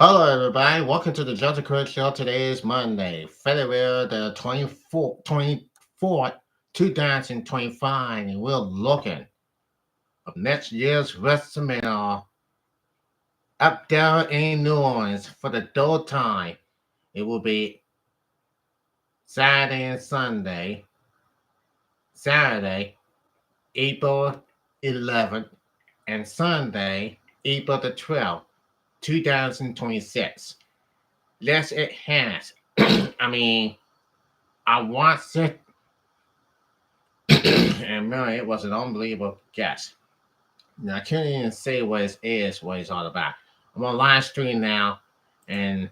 Hello, everybody. Welcome to the Joseph Crudup Show. Today is Monday, February the 24th, 2025, and we're looking of next year's WrestleMania up there in New Orleans for the third time. It will be Saturday and Sunday. Saturday, April 11th, and Sunday, April the 12th, 2026. Yes, it has. I mean, I watched it, and man, it was an unbelievable guess. Now, I can't even say what it is, what it's all about. I'm on live stream now, and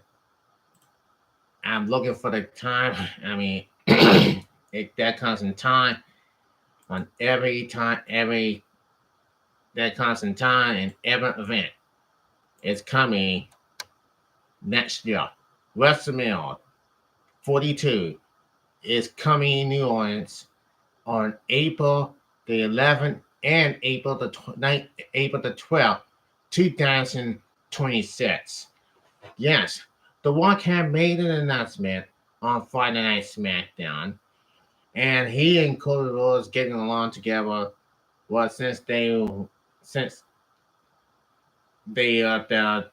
I'm looking for the time. I mean, that comes in time on every that comes in time and every event. It's coming next year. WrestleMania 42 is coming in New Orleans on April the 11th and April the 12th, 2026. Yes, The Rock had made an announcement on Friday Night SmackDown, and he and Cody Rhodes getting along together. Well, since they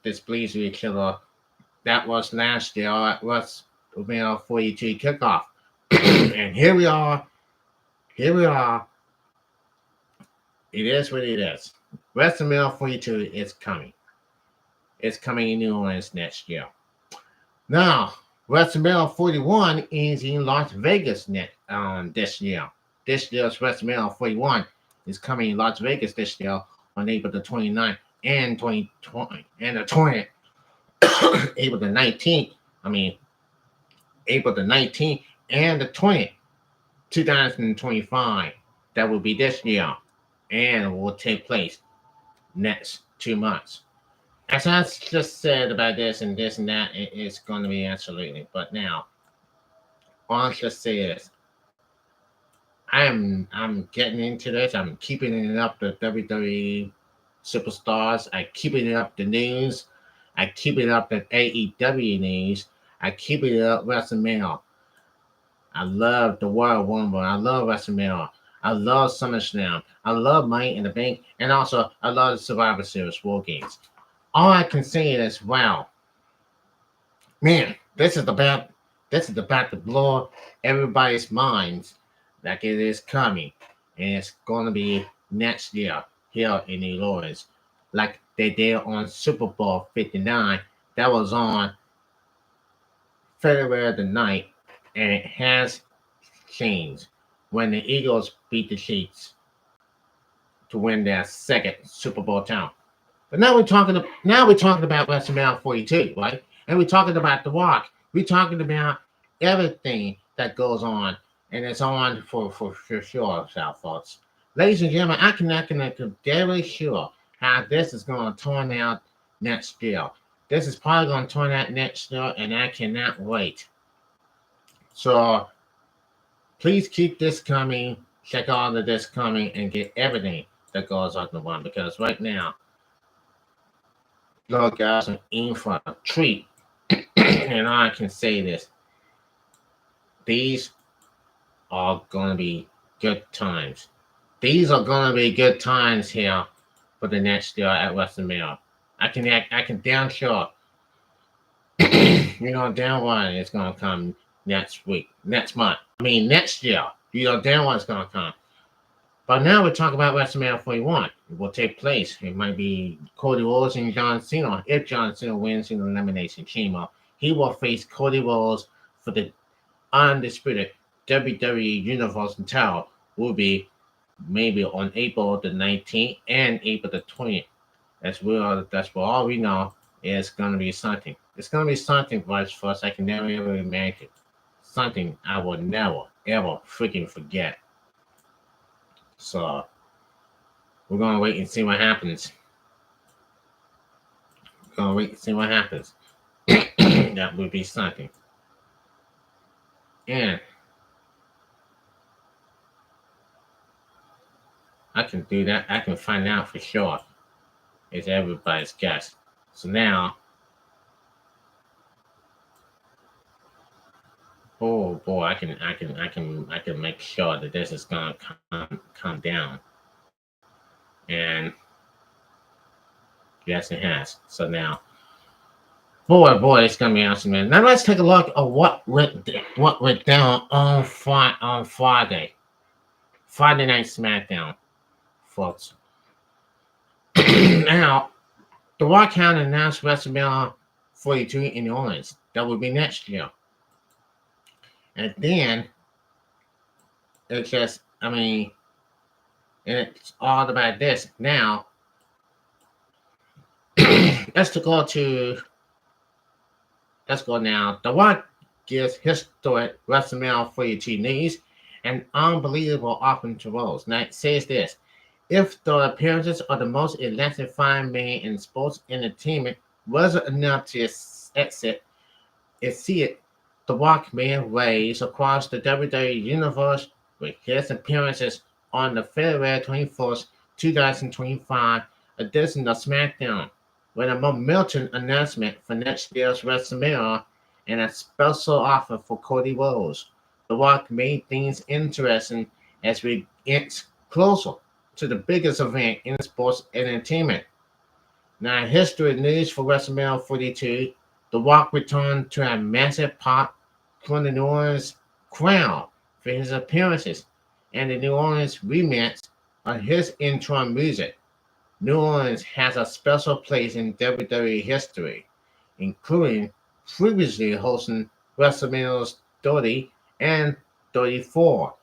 displeased with each other, that was last year at WrestleMania 42 kickoff, and here we are. Here we are. It is what it is. WrestleMania 42 is coming. It's coming in New Orleans next year. Now, WrestleMania 41 is in Las Vegas this year. This year's WrestleMania 41 is coming in Las Vegas this year on April the 29th and 2020 and the 20th. April the 19th. I mean, April the 19th and the 20th, 2025. That will be this year and will take place next 2 months. As I just said about this and that, it's going to be absolutely. But now, all I just say is, I'm getting into this. I'm keeping it up the WWE superstars. I keep it up the news. I keep it up the AEW news. I keep it up WrestleMania. I love the World Rumble. I love WrestleMania. I love SummerSlam. I love Money in the Bank, and also I love the Survivor Series War Games. All I can say is, wow, man, this is about to blow everybody's minds like it is coming, and it's gonna be next year here in New Orleans, like they did on Super Bowl 59. That was on February the 9th, and it has changed when the Eagles beat the Chiefs to win their second Super Bowl title. But now we're talking about WrestleMania 42, right? And we're talking about The Rock. We're talking about everything that goes on, and it's on for sure, South folks. Ladies and gentlemen, I can very sure how this is going to turn out next year. This is probably going to turn out next year, and I cannot wait. So please keep this coming. Check all of this coming and get everything that goes on the one, because right now, look, guys, I'm in for a treat. And I can say this. These are going to be good times. These are going to be good times here for the next year at WrestleMania. I can damn sure. Damn one is going to come next week, next month. I mean, next year. Damn one is going to come. But now we're talking about WrestleMania 41. It will take place. It might be Cody Rhodes and John Cena. If John Cena wins in the elimination chamber, he will face Cody Rhodes for the undisputed WWE Universal title. Will be maybe on April the 19th and April the 20th. That's what all we know is going to be something. It's going to be something for us I can never ever imagine. Something I will never ever freaking forget. So we're gonna wait and see what happens. That would be something. And I can do that. I can find out for sure. It's everybody's guess. So now Oh boy, I can make sure that this is gonna come down. And yes, it has. So now, boy, it's gonna be awesome, man. Now let's take a look at what went down on Friday Night SmackDown, folks. Now, The Rock had announced WrestleMania 42 in New Orleans. That would be next year. And then it's just, I mean, and it's all about this. Now, let's go to let's go now. The Rock gives historic WrestleMania 42 news and unbelievable offensive roles. Now it says this: if the appearances of the most electrifying man in sports entertainment wasn't enough to exceed the Rock man race across the WWE universe with his appearances on the February 24th, 2025 edition of SmackDown, with a momentum announcement for next year's WrestleMania and a special offer for Cody Rhodes. The Rock made things interesting as we inch closer to the biggest event in sports entertainment. Now, history news for WrestleMania 42: The Rock returned to a massive pop from the New Orleans crowd for his appearances and the New Orleans remix of his intro music. New Orleans has a special place in WWE history, including previously hosting WrestleMania 30 and 34.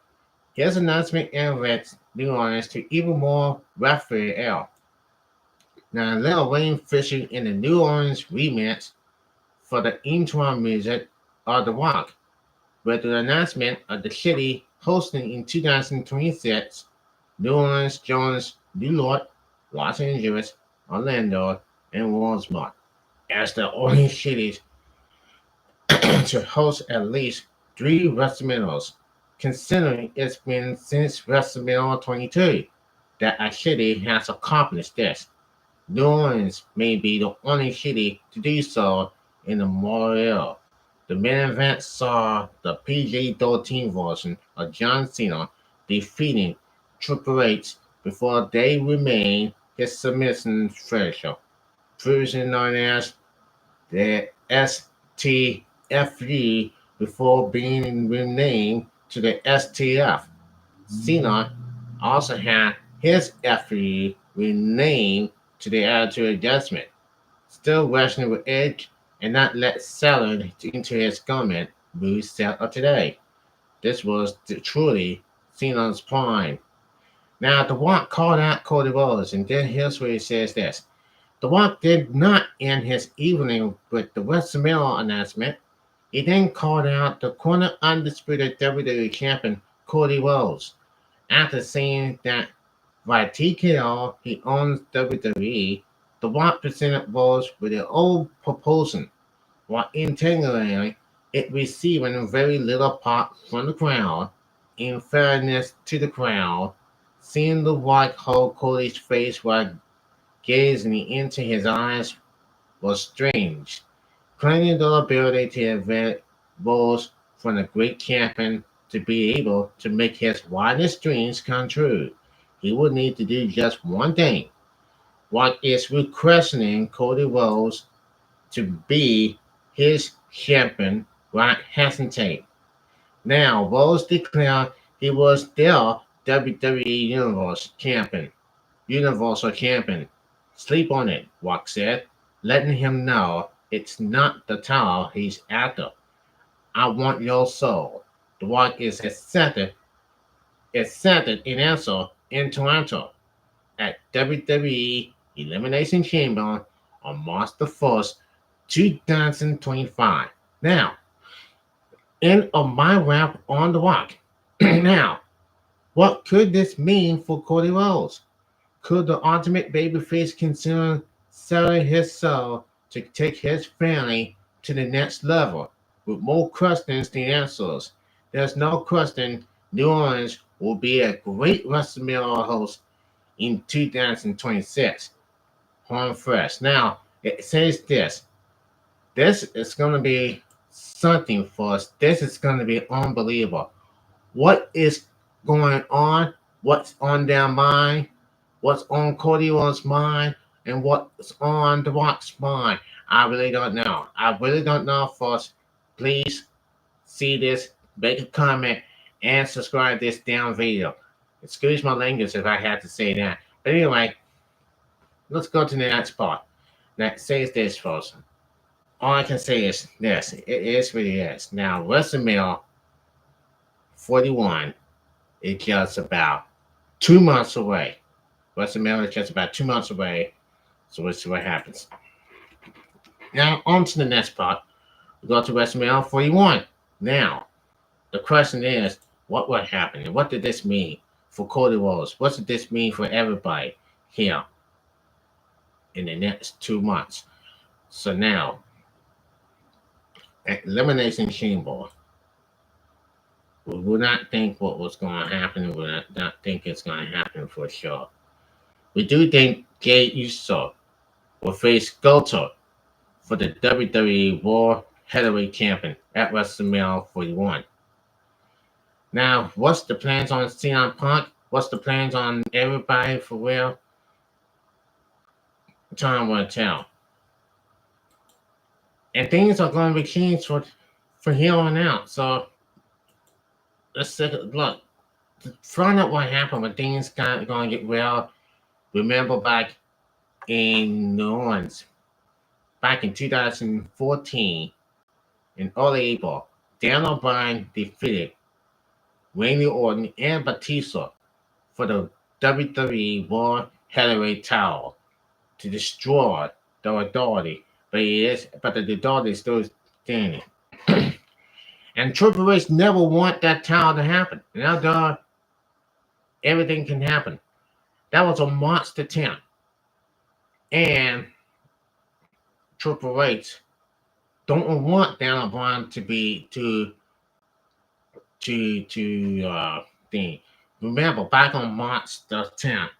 His announcement elevates New Orleans to even more raphael. Now, Lil Wayne featured in the New Orleans remix for the intro music of The Rock, with the announcement of the city hosting in 2026. New Orleans joins New York, Los Angeles, Orlando, and Walmart as the only cities to host at least three WrestleManias, considering it's been since WrestleMania 22 that a city has accomplished this. New Orleans may be the only city to do so in the model. The main event saw the PG-13 version of John Cena defeating Triple H before they remained his submission finisher, previously known as the STFU before being renamed to the STF. Cena also had his FU renamed to the Attitude Adjustment, still wrestling with Edge and not let Salad into his garment move set of today. This was truly Cena's prime. Now, The Rock called out Cody Rhodes, and then here's where he says this. The Rock did not end his evening with the WrestleMania announcement. He then called out the current undisputed WWE champion Cody Rhodes. After saying that via TKO he owns WWE, The Rock presented Rhodes with an old proposal, while internally it receiving very little pop from the crowd. In fairness to the crowd, seeing The Rock hold Cody's face while gazing into his eyes was strange. Claiming the ability to invent roles from a great champion to be able to make his wildest dreams come true, he would need to do just one thing. What is requesting Cody Rhodes to be his champion without hesitate. Now, Rhodes declared he was their WWE Universal Champion. Sleep on it, Rock said, letting him know it's not the title he's after. I want your soul. The Rock is centered in answer in Toronto at WWE Elimination Chamber on March the 1st, 2025. Now, end of my rap on The Rock. Now, what could this mean for Cody Rhodes? Could the ultimate babyface consider selling his soul to take his family to the next level? With more questions than answers, there's no question New Orleans will be a great WrestleMania host in 2026. Home fresh. Now, it says this. This is going to be something for us. This is going to be unbelievable. What is going on? What's on their mind? What's on Cody Rhodes' mind? And what's on The Rock's mind? I really don't know. I really don't know, folks. Please see this, make a comment, and subscribe to this damn video. Excuse my language if I had to say that. But anyway, let's go to the next part. That says this, folks. All I can say is this. It is what it is. Now, WrestleMania 41 is just about 2 months away. WrestleMania is just about 2 months away. So let's see what happens. Now, on to the next part. We go to WrestleMania 41. Now, the question is, what will happen? And what did this mean for Cody Rhodes? What did this mean for everybody here in the next 2 months? So now, at Elimination Chamber, we will not think what was going to happen. We will not think it's going to happen for sure. We do think Jey Uso will face Goto for the WWE World Heavyweight Champion at WrestleMania 41. Now, what's the plans on CM Punk? What's the plans on everybody for real? Time will tell. And things are going to be changed for here on out. So let's take a look. To find out what happened when things got going to get real. Remember back in New Orleans, back in 2014, in early April, Daniel Bryan defeated Randy Orton and Batista for the WWE World Heavyweight title to destroy the Authority, but the Authority is still standing. And Triple H never want that title to happen. Now, everything can happen. That was a monster attempt, and Triple H don't want Daniel Bryan to be thing. Remember, back on March the 10th,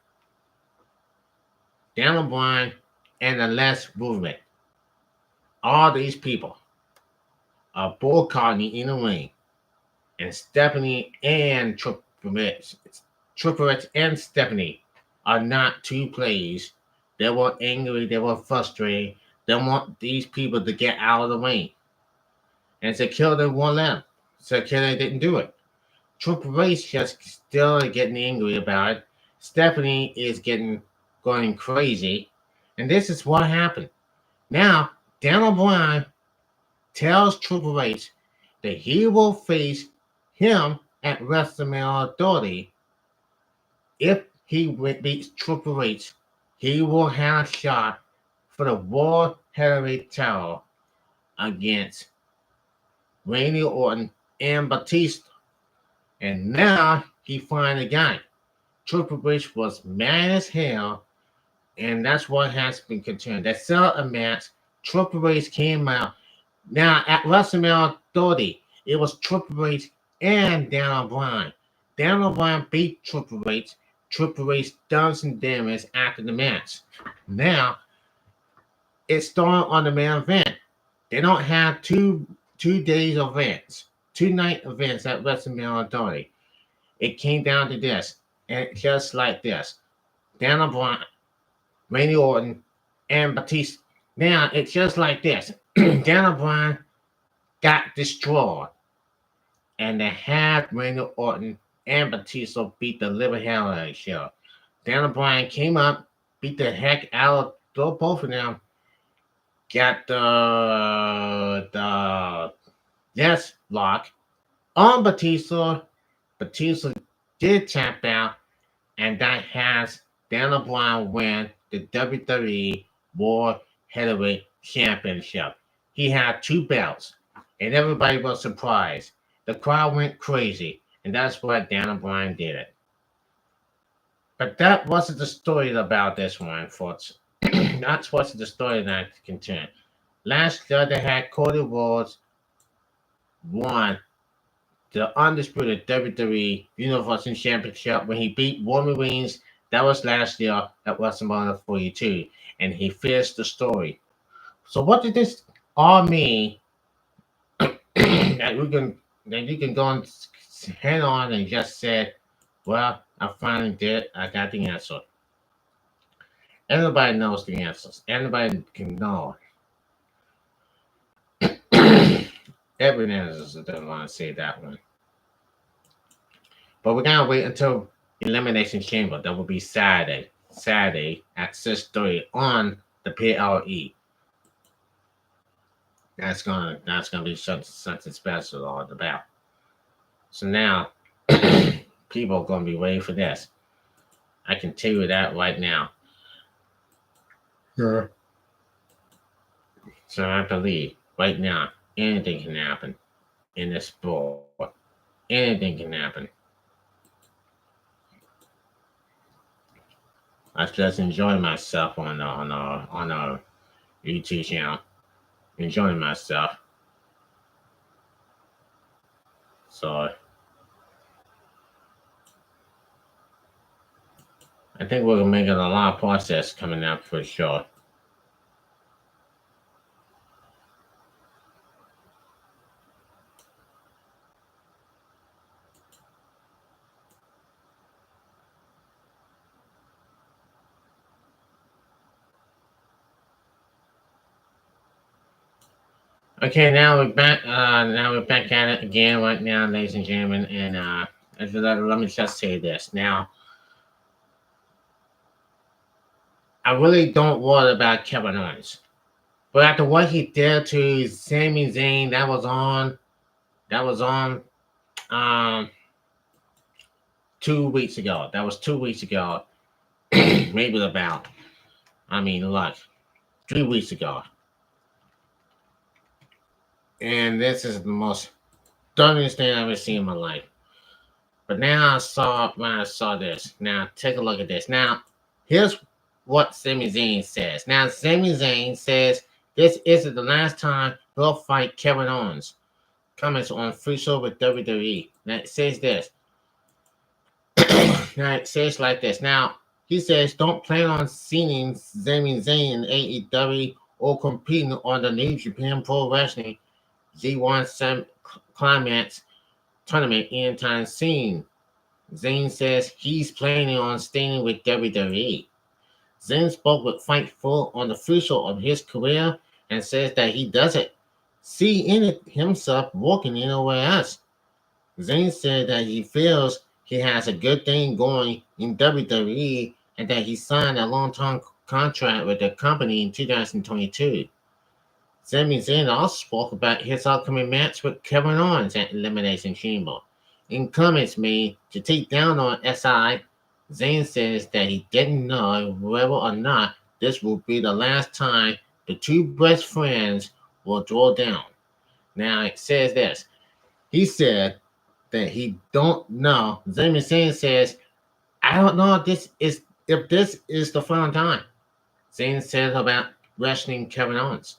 Daniel Bryan and the Last Movement, all these people are boycotting in the ring, and Stephanie and Triple H and Stephanie are not too pleased. They were angry, they were frustrated. They want these people to get out of the ring. And Sakura won't let them. Sakura didn't do it. Triple H just still getting angry about it. Stephanie is going crazy. And this is what happened. Now, Daniel Bryan tells Triple H that he will face him at WrestleMania 30. If he beats Triple H, he will have a shot for the World Heavyweight title against Randy Orton and Batista. And now he finally got it. Triple H was mad as hell, and that's what has been continued. That sell a match, Triple H came out. Now at WrestleMania 30, it was Triple H and Daniel Bryan. Daniel Bryan beat Triple H. Triple H done some damage after the match. Now it's starting on the main event. They don't have two days events, 2-night events at WrestleMania 30. It came down to this, and just like this. Daniel Bryan, Randy Orton, and Batista. Now it's just like this. Daniel Bryan got destroyed, and they had Randy Orton and Batista beat the living hell out of each other. Daniel Bryan came up, beat the heck out of both of them, got the yes lock on Batista. Batista did tap out, and that has Daniel Bryan win the WWE World Heavyweight Championship. He had 2 belts, and everybody was surprised. The crowd went crazy, and that's why Daniel Bryan did it. But that wasn't the story about this one, folks. That's what's the story that contained. Last year, they had Cody Rhodes won the undisputed WWE Universal Championship when he beat Roman Reigns. That was last year at WrestleMania 42, and he finished the story. So what did this all mean that we can that you can go and head on and just say, well, I finally did. I got the answer. Everybody knows the answers. Everybody can know. Every answer doesn't want to say that one. But we're gonna wait until Elimination Chamber. That will be Saturday. Saturday at 6:30 on the PLE. That's gonna be something special all about. So now people are gonna be waiting for this. I can tell you that right now. Yeah. So I believe right now anything can happen in this sport. Anything can happen. I just enjoy myself on a YouTube channel. Enjoying myself. So I think we're making a lot of process coming up for sure. Okay, now we're back. Now we're back at it again right now, ladies and gentlemen. And let me just say this. Now, I really don't worry about Kevin Owens, but after what he did to Sami Zayn, that was on, um 2 weeks ago. That was 2 weeks ago, maybe about. I mean, like 3 weeks ago. And this is the most dumbest thing I've ever seen in my life. But now when I saw this. Now take a look at this. Now here's what Sami Zayn says. Now Sami Zayn says this isn't the last time he'll fight Kevin Owens. Comments on Free Show with WWE. Now it says this. Now it says like this. Now he says don't plan on seeing Sami Zayn in AEW or competing on the New Japan Pro Wrestling Z1 Climax tournament anytime soon. Zayn says he's planning on staying with WWE. Zayn spoke with Fightful on the future of his career and says that he doesn't see in it himself working anywhere else. Zayn said that he feels he has a good thing going in WWE and that he signed a long-term contract with the company in 2022. Sami Zayn also spoke about his upcoming match with Kevin Owens at Elimination Chamber. In comments made to take down on SI, Zayn says that he didn't know whether or not this will be the last time the two best friends will draw down. Now it says this. He said that he don't know. Sami Zayn says, I don't know if this is the final time. Zayn said about wrestling Kevin Owens.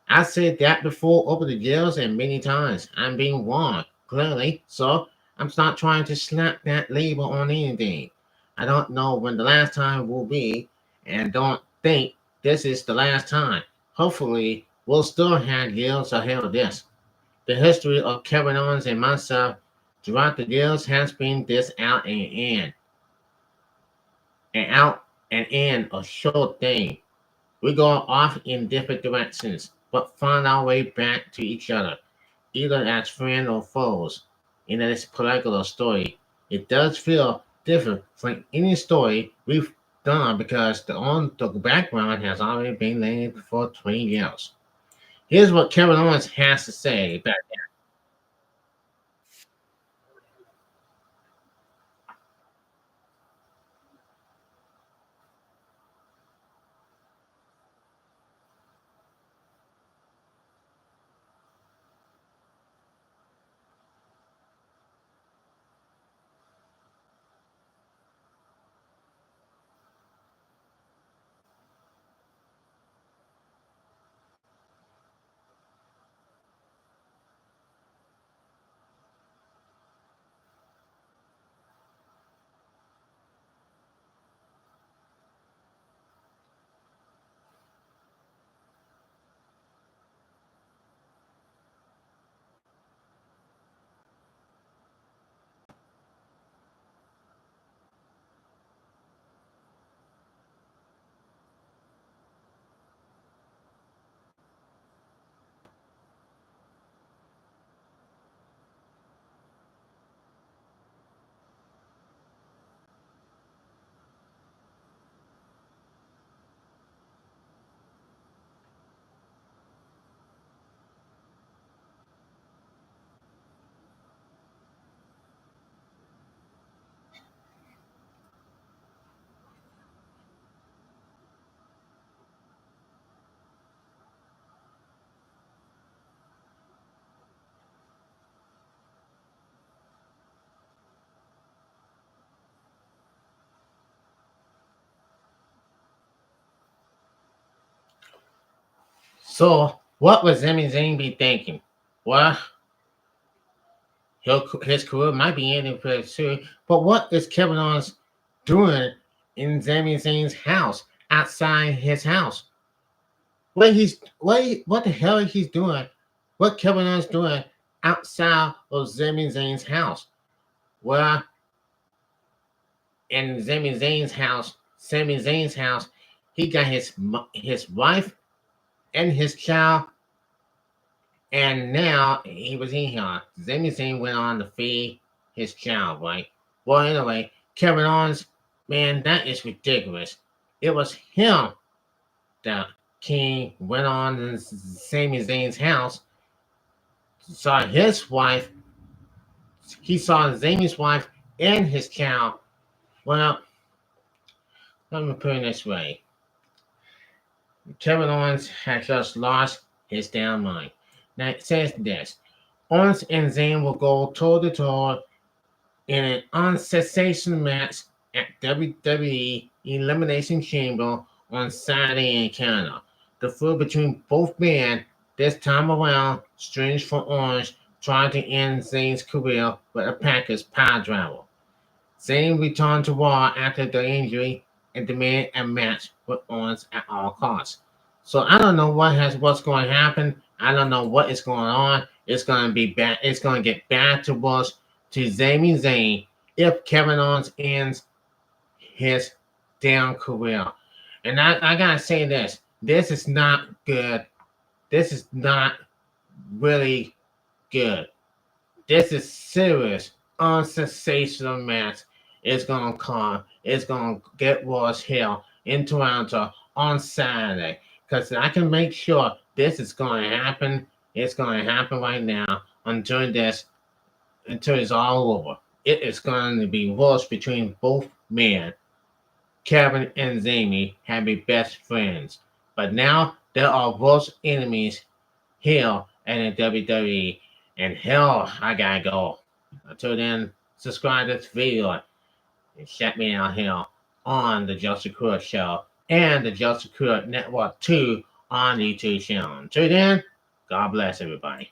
I said that before over the years and many times. I'm being warned, clearly, so I'm not trying to slap that label on anything. I don't know when the last time will be, and don't think this is the last time. Hopefully, we'll still have years ahead of this. The history of Kevin Owens and myself throughout the years has been this out and in a short thing. We go off in different directions, but find our way back to each other, either as friends or foes. In this particular story, it does feel different from any story we've done because the background has already been laid for 20 years. Here's what Kevin Owens has to say about So, what would Sami Zayn be thinking? Well, his career might be ending pretty soon, but what is Kevin Owens doing in Sami Zayn's house, outside his house? What the hell he's doing? What Kevin Owens doing outside of Sami Zayn's house? Well, in Sami Zayn's house, he got his wife and his child, and now he was in here. Sami Zayn went on to feed his child, right? Well, anyway, Kevin Owens, man, that is ridiculous. It was him that King went on to Sami Zayn's house, saw his wife, he saw Sami's wife and his child. Well, let me put it this way. Kevin Owens has just lost his damn mind. Now it says this. Owens and Zayn will go toe to toe in an unsensational match at WWE Elimination Chamber on Saturday in Canada. The feud between both men this time around, strange for Owens, trying to end Zayn's career with a package power driver. Zayn returned to Raw after the injury and demanded a match with Owens at all costs. So I don't know what's going to happen. I don't know what is going on. It's going to be bad. It's going to get bad to worse to Sami Zayn if Kevin Owens ends his damn career. And I gotta say this. This is not good. This is not really good. This is serious, unsensational match. It's gonna come. It's gonna get worse here in Toronto on Saturday. Because I can make sure this is gonna happen. It's gonna happen right now until it's all over. It is going to be worse between both men. Kevin and Sami have been best friends. But now there are worse enemies here in the WWE. And hell, I gotta go. Until then, subscribe to this video and check me out here on the Joseph Crudup Show and the Joseph Crudup Network 2 on the YouTube channel. Until then, God bless everybody.